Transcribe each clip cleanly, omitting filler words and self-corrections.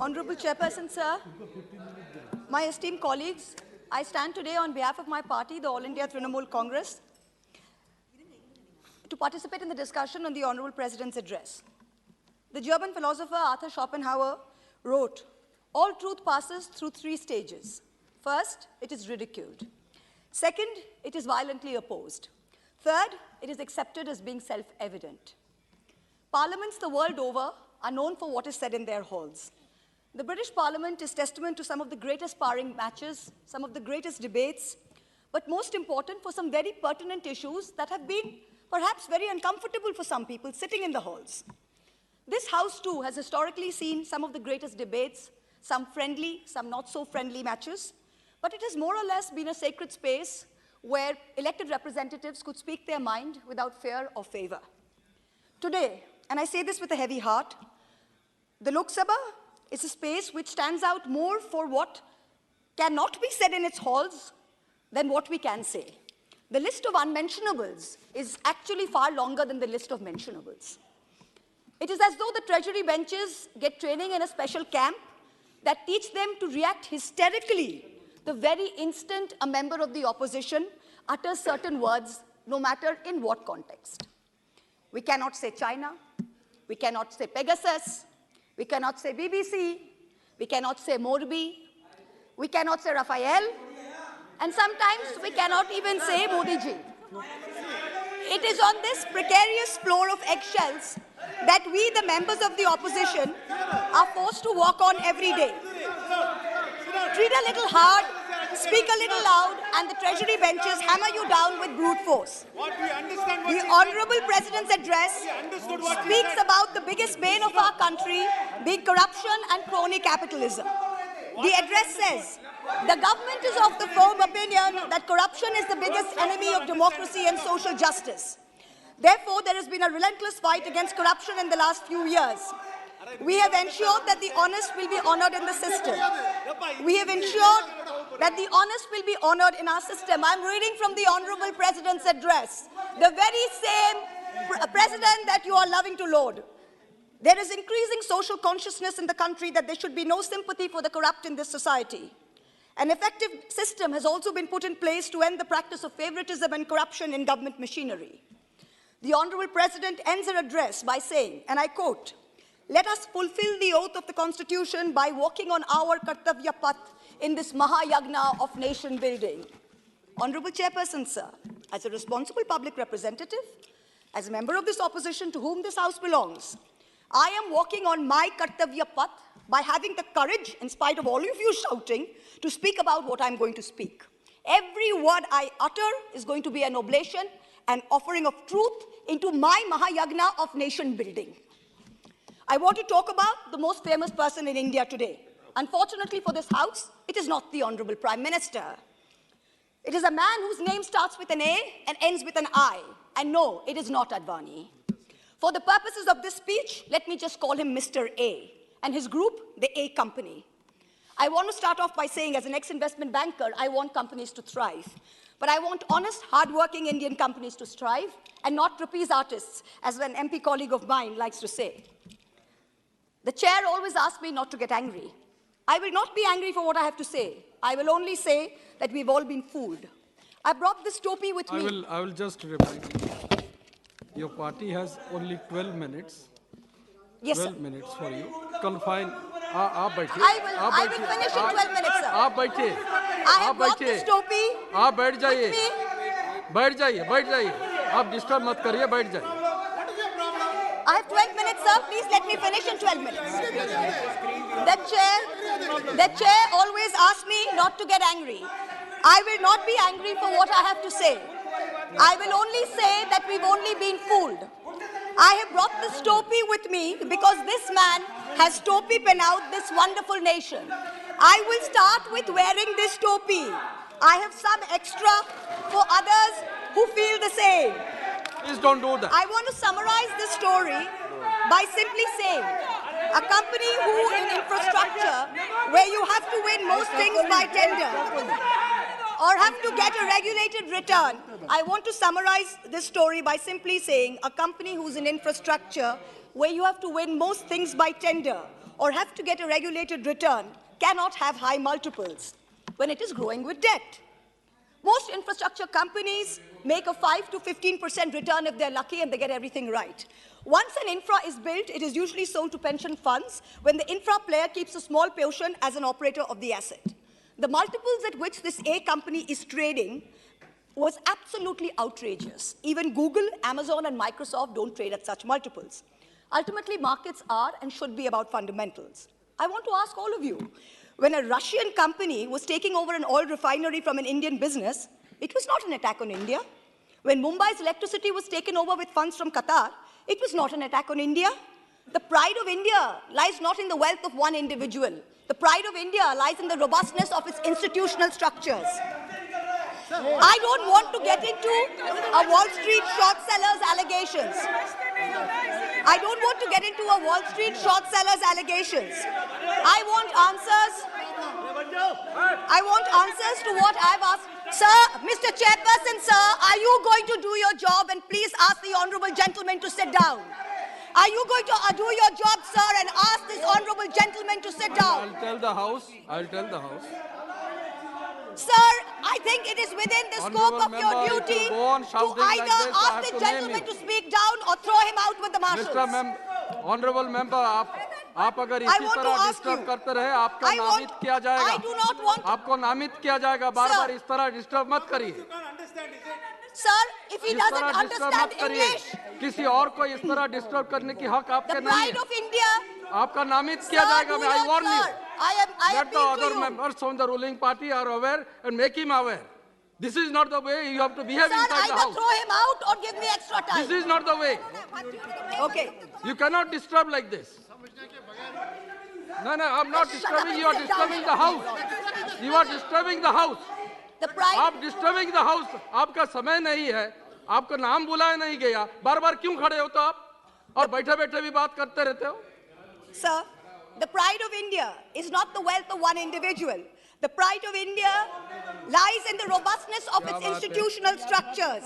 Honorable Chairperson, sir, my esteemed colleagues, I stand today on behalf of my party, the All India TRINAMOOL Congress, to participate in the discussion on the Honorable President's address. The German philosopher Arthur Schopenhauer wrote, "All truth passes through three stages. First, it is ridiculed. Second, it is violently opposed. Third, it is accepted as being self-evident." Parliaments the world over are known for what is said in their halls. The British Parliament is testament to some of the greatest sparring matches, some of the greatest debates, but most important for some very pertinent issues that have been perhaps very uncomfortable for some people sitting in the halls. This House, too, has historically seen some of the greatest debates, some friendly, some not so friendly matches, but it has more or less been a sacred space where elected representatives could speak their mind without fear or favor. Today, and I say this with a heavy heart, the Lok Sabha is a space which stands out more for what cannot be said in its halls than what we can say. The list of unmentionables is actually far longer than the list of mentionables. It is as though the Treasury benches get training in a special camp that teach them to react hysterically the very instant a member of the opposition utters certain words, no matter in what context. We cannot say China, we cannot say Pegasus, we cannot say BBC, we cannot say Morbi, we cannot say Raphael, and sometimes we cannot even say Modi ji. It is on this precarious floor of eggshells that we, the members of the opposition, are forced to walk on every day. Treat a little hard, speak a little loud, and the Treasury benches hammer you down with brute force. The Honorable President's address speaks about the biggest bane of our country being corruption and crony capitalism. The address says, "The government is of the firm opinion that corruption is the biggest enemy of democracy and social justice. Therefore, there has been a relentless fight against corruption in the last few years. We have ensured that the honest will be honored in the system. We have ensured that the honest will be honored in our system." I'm reading from the Honorable President's address, the very same president that you are loving to laud. There is increasing social consciousness in the country that there should be no sympathy for the corrupt in this society. An effective system has also been put in place to end the practice of favoritism and corruption in government machinery. The Honorable President ends her address by saying, and I quote, "Let us fulfill the oath of the Constitution by walking on our Kartavya Path in this Mahayagna of nation building." Honorable Chairperson, sir, as a responsible public representative, as a member of this opposition to whom this House belongs, I am walking on my Kartavya Path by having the courage, in spite of all of you shouting, to speak about what I'm going to speak. Every word I utter is going to be an oblation, an offering of truth into my Mahayagna of nation building. I want to talk about the most famous person in India today. Unfortunately for this House, it is not the Honorable Prime Minister. It is a man whose name starts with an A and ends with an I. And no, it is not Adani. For the purposes of this speech, let me just call him Mr. A, and his group, the A Company. I want to start off by saying, as an ex-investment banker, I want companies to thrive. But I want honest, hard-working Indian companies to strive, and not trapeze artists, as an MP colleague of mine likes to say. The chair always asks me not to get angry. I will not be angry for what I have to say. I will only say that we've all been fooled. I brought this topi with me. I will just remind you. Your party has only 12 minutes. Yes, 12 sir. minutes for you. Confine. आप बैठिए. I will finish in 12 minutes, sir. आप बैठिए. I have brought this topi. आप बैठ जाइए. with me. बैठ जाइए. आप डिस्टर्ब मत करिए. बैठ जाइए. I have 12 minutes, sir. Please let me finish in 12 minutes. The chair always asks me not to get angry. I will not be angry for what I have to say. I will only say that we've only been fooled. I have brought this topi with me because this man has topi-pen out this wonderful nation. I will start with wearing this topi. I have some extra for others who feel the same. Please don't do that. I want to summarize this story by simply saying, a company who in infrastructure, where you have to win most things by tender, or have to get a regulated return, I want to summarize this story by simply saying, a company who's in infrastructure, where you have to win most things by tender, or have to get a regulated return cannot have high multiples when it is growing with debt. Most infrastructure companies make a 5 to 15% return if they're lucky and they get everything right. Once an infra is built, it is usually sold to pension funds when the infra player keeps a small portion as an operator of the asset. The multiples at which this A company is trading was absolutely outrageous. Even Google, Amazon, and Microsoft don't trade at such multiples. Ultimately, markets are and should be about fundamentals. I want to ask all of you, when a Russian company was taking over an oil refinery from an Indian business, it was not an attack on India. When Mumbai's electricity was taken over with funds from Qatar, it was not an attack on India. The pride of India lies not in the wealth of one individual. The pride of India lies in the robustness of its institutional structures. I don't want to get into a Wall Street short sellers allegations. I don't want to get into a Wall Street short sellers allegations. I want answers. I want answers to what I've asked. Sir, Mr. Chairperson, sir, are you going to do your job? And please ask the honorable gentleman to sit down. Are you going to do your job, sir, and ask this honorable gentleman to sit down? I'll tell the House. I'll tell the House. Sir, I think it is within the scope of your duty to either ask the gentleman to speak down or throw him out with the marshals. Honorable member, आप अगर इसी तरह disturb करते रहे, आपका नामित किया जाएगा. आपको नामित किया जाएगा. बार-बार इस तरह डिस्टर्ब मत करिए. Sir, if he doesn't understand English, किसी और को इस तरह डिस्टर्ब करने की हक आपके नहीं है. the pride of India. आपका नामित किया जाएगा. I warn you. I Let the other members from the ruling party are aware and make him aware. This is not the way you have to behave inside the House. Either throw him out or give me extra time. This is not the way. Okay. You cannot disturb like this. No, I'm not disturbing. You are disturbing the House. You are disturbing the House. आप disturbing the House. आपका समय नहीं है. आपका नाम बुलाया नहीं गया. बार-बार क्यों खड़े हो तो आप? और बैठे-बैठे भी बात करते रहते हो? Sir, the pride of India is not the wealth of one individual. The pride of India lies in the robustness of its institutional structures.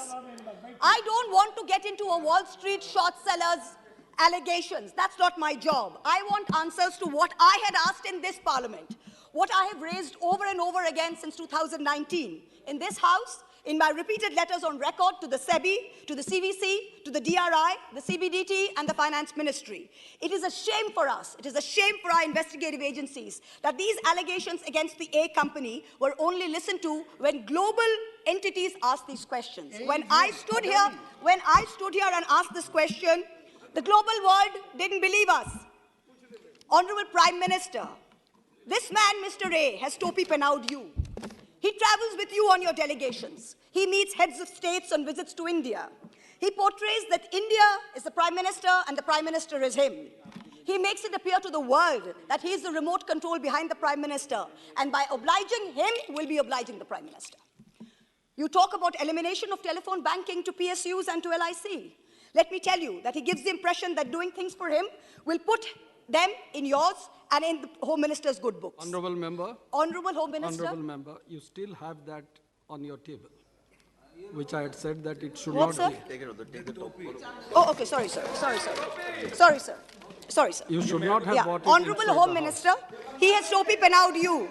I don't want to get into a Wall Street short sellers allegations. That's not my job. I want answers to what I had asked in this parliament, what I have raised over and over again since 2019 in this House, in my repeated letters on record to the SEBI, to the CVC, to the DRI, the CBDT, and the Finance Ministry. It is a shame for us, it is a shame for our investigative agencies that these allegations against the A company were only listened to when global entities asked these questions. When I stood here and asked this question, the global world didn't believe us. Honorable Prime Minister, this man, Mr. A, has topi penawed you. He travels with you on your delegations. He meets heads of states on visits to India. He portrays that India is the Prime Minister and the Prime Minister is him. He makes it appear to the world that he is the remote control behind the Prime Minister, and by obliging him, we'll be obliging the Prime Minister. You talk about elimination of telephone banking to PSUs and to LIC. Let me tell you that he gives the impression that doing things for him will put them in yours and in the Home Minister's good books. Honorable Member. Honorable Home Minister. Honorable Member, you still have that on your table, which I had said that it should What, not sir? be. Take it top. Oh, okay, sorry, sir. Sorry, sir. You should not have brought it Honorable inside Home the Minister, he has topi penawed you.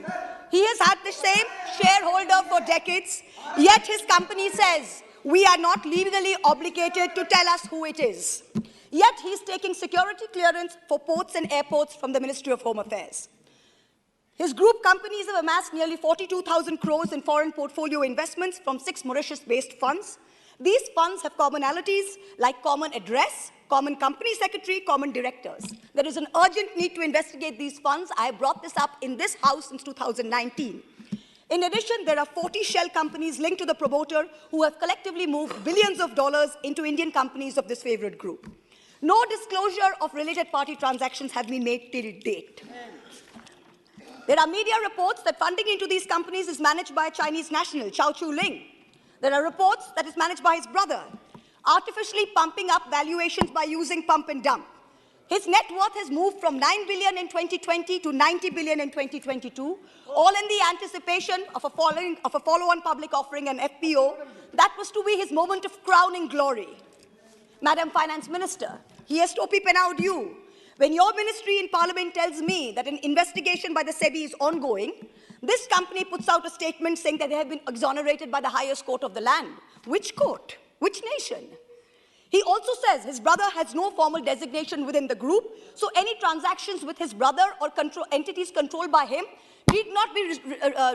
He has had the same shareholder for decades, yet his company says, we are not legally obligated to tell us who it is. Yet he's taking security clearance for ports and airports from the Ministry of Home Affairs. His group companies have amassed nearly 42,000 crores in foreign portfolio investments from 6 Mauritius-based funds. These funds have commonalities like common address, common company secretary, common directors. There is an urgent need to investigate these funds. I have brought this up in this House since 2019. In addition, there are 40 shell companies linked to the promoter who have collectively moved billions of dollars into Indian companies of this favorite group. No disclosure of related party transactions have been made till date. There are media reports that funding into these companies is managed by a Chinese national, Chao Chu-ling. There are reports that it's managed by his brother, artificially pumping up valuations by using pump and dump. His net worth has moved from 9 billion in 2020 to 90 billion in 2022, all in the anticipation of a follow-on public offering, an FPO. That was to be his moment of crowning glory. Madam Finance Minister, he has topi penawed you. When your ministry in Parliament tells me that an investigation by the SEBI is ongoing, this company puts out a statement saying that they have been exonerated by the highest court of the land. Which court? Which nation? He also says his brother has no formal designation within the group, so any transactions with his brother or entities controlled by him need not be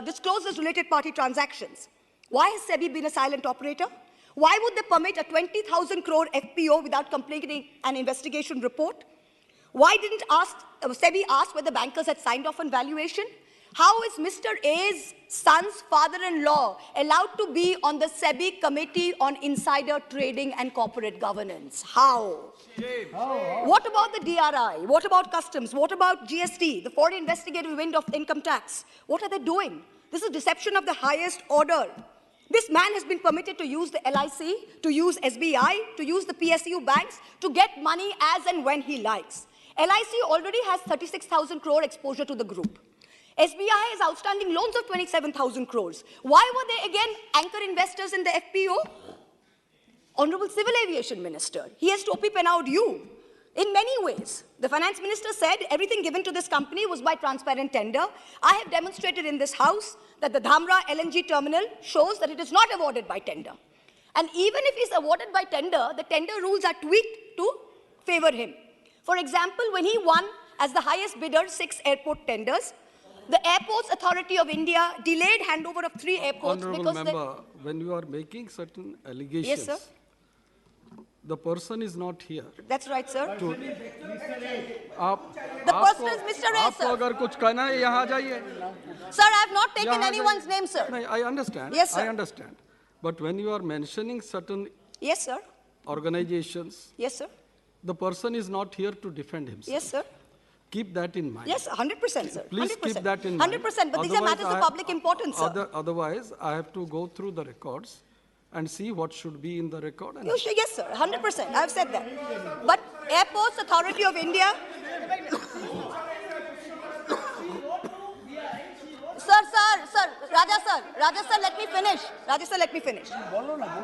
disclosed as related party transactions. Why has SEBI been a silent operator? Why would they permit a 20,000 crore FPO without completing an investigation report? Why didn't SEBI ask whether bankers had signed off on valuation? How is Mr. A's son's father-in-law allowed to be on the SEBI Committee on Insider Trading and Corporate Governance? How? What about the DRI? What about customs? What about GST, the foreign investigative wing of income tax? What are they doing? This is deception of the highest order. This man has been permitted to use the LIC, to use SBI, to use the PSU banks, to get money as and when he likes. LIC already has 36,000 crore exposure to the group. SBI has outstanding loans of 27,000 crores. Why were they again anchor investors in the FPO? Honorable Civil Aviation Minister, he has topi pennaud you. In many ways, the Finance Minister said everything given to this company was by transparent tender. I have demonstrated in this House that the Dhamra LNG terminal shows that it is not awarded by tender. And even if it is awarded by tender, the tender rules are tweaked to favor him. For example, when he won as the highest bidder 6 airport tenders, the Airports Authority of India delayed handover of 3 airports Honorable member, when you are making certain allegations, yes, sir. The person is not here. That's right, sir. The person is Mr. A, sir. अगर कुछ कहना है यहाँ जाइए. Sir, I have not taken anyone's name, sir. No, I understand. Yes, sir. I understand. But when you are mentioning certain yes, sir. organizations, yes, sir. The person is not here to defend himself. Yes, sir. Keep that in mind. Yes, 100%, sir. Please 100%. keep that in mind. 100%, but these are matters of public importance, sir. Otherwise, I have to go through the records and see what should be in the record. And yes, sir, 100%. I have said that. But Airports Authority of India... Sir, Raja sir, let me finish.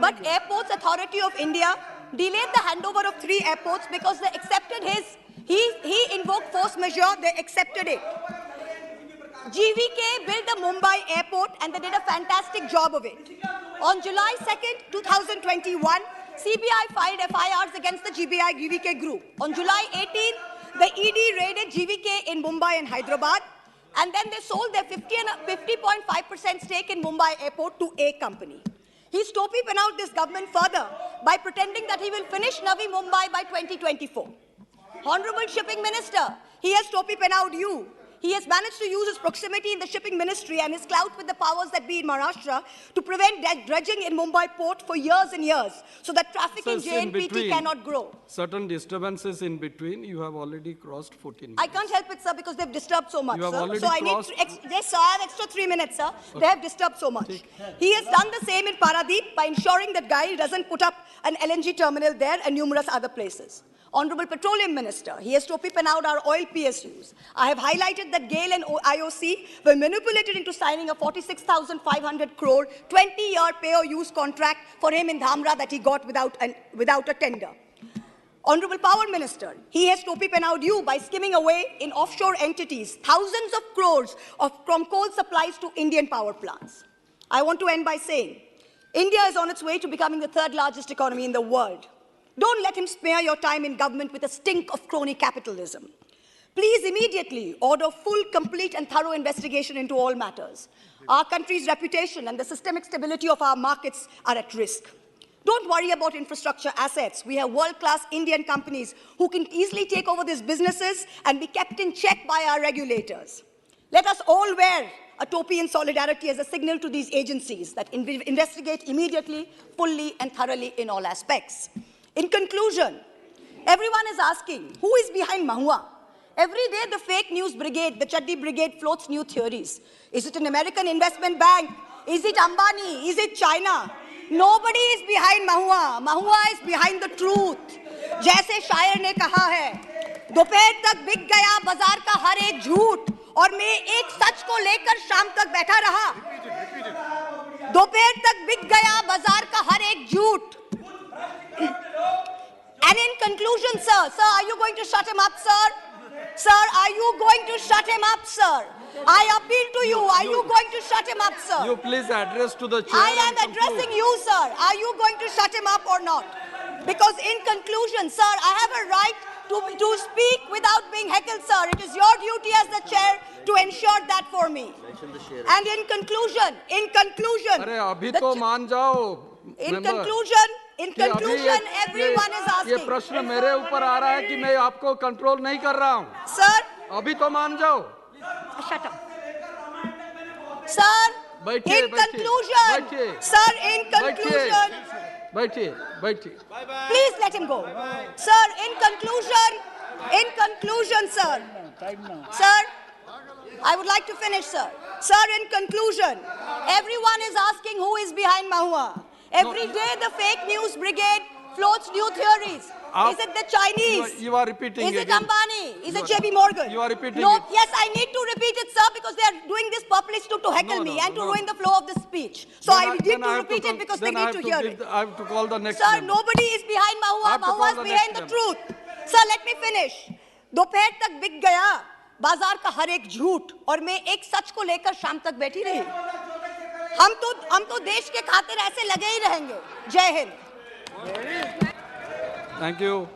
But Airports Authority of India delayed the handover of 3 airports because they accepted he invoked force majeure, they accepted it. GVK built the Mumbai airport and they did a fantastic job of it. On July 2nd, 2021, CBI filed FIRs against the GVK group. On July 18th, the ED raided GVK in Mumbai and Hyderabad, and then they sold their 50.5% stake in Mumbai airport to a company. He's topi pennaud this government further by pretending that he will finish Navi Mumbai by 2024. Honorable Shipping Minister, he has topi pennaud you. He has managed to use his proximity in the shipping ministry and his clout with the powers that be in Maharashtra to prevent dredging in Mumbai port for years and years so that traffic in JNPT cannot grow. Certain disturbances in between, you have already crossed 14 minutes. I can't help it, sir, because they've disturbed so much, you have sir. already So I need yes, sir, I have extra 3 minutes, sir. Okay. They have disturbed so much. He has done the same in Paradeep by ensuring that guy doesn't put up an LNG terminal there and numerous other places. Honorable Petroleum Minister, he has topi pennaud our oil PSUs. I have highlighted that GAIL and IOC were manipulated into signing a 46,500 crore 20-year pay-or-use contract for him in Dhamra that he got without a tender. Honorable Power Minister, he has topi pennaud you by skimming away in offshore entities thousands of crores from coal supplies to Indian power plants. I want to end by saying, India is on its way to becoming the 3rd largest economy in the world. Don't let him spare your time in government with a stink of crony capitalism. Please immediately order full, complete and thorough investigation into all matters. Our country's reputation and the systemic stability of our markets are at risk. Don't worry about infrastructure assets. We have world-class Indian companies who can easily take over these businesses and be kept in check by our regulators. Let us all wear a topi in solidarity as a signal to these agencies that investigate immediately, fully and thoroughly in all aspects. In conclusion, everyone is asking, who is behind MOHUA? Every day the fake news brigade, the Chaddi brigade floats new theories. Is it an American investment bank? Is it Ambani? Is it China? Nobody is behind MOHUA. MOHUA is behind the truth. जैसे शायर ने कहा है, दोपहर तक बिक गया बाजार का हर एक झूठ और मैं एक सच को लेकर शाम तक बैठा रहा. दोपहर तक बिक गया बाजार का हर एक झूठ And in conclusion, sir, are you going to shut him up, sir? Sir, are you going to shut him up, sir? I appeal to you. Are you going to shut him up, sir? You please address to the chair. I am addressing you, sir. Are you going to shut him up or not? Because in conclusion, sir, I have a right to speak without being heckled, sir. It is your duty as the chair to ensure that for me. And in conclusion, अरे अभी तो मान जाओ. In conclusion, everyone is asking. ये प्रश्न मेरे ऊपर आ रहा है कि मैं आपको कंट्रोल नहीं कर रहा हूँ. Sir, अभी तो मान जाओ. Shut up. Sir, in conclusion, sir, in conclusion. बैठिए. Please let him go. Sir, in conclusion, sir. Sir, I would like to finish, sir. Sir, in conclusion, everyone is asking who is behind MOHUA. Every day the fake news brigade floats new theories. Is it the Chinese? You are repeating Is it again. Ambani? Is it JB Morgan? You are repeating No, it. yes, I need to repeat it, sir, because they are doing this purposely to heckle me and to ruin the flow of the speech. So I need to repeat it because they need to hear it. I have to call the next Sir, member. nobody is behind MOHUA. MOHUA is behind the truth. Sir, let me finish. दोपहर तक बिक गया बाजार का हर एक झूठ और मैं एक सच को लेकर शाम तक बैठी रही. हम तो देश के खातिर ऐसे लगे ही रहेंगे. जय हिंद. Thank you.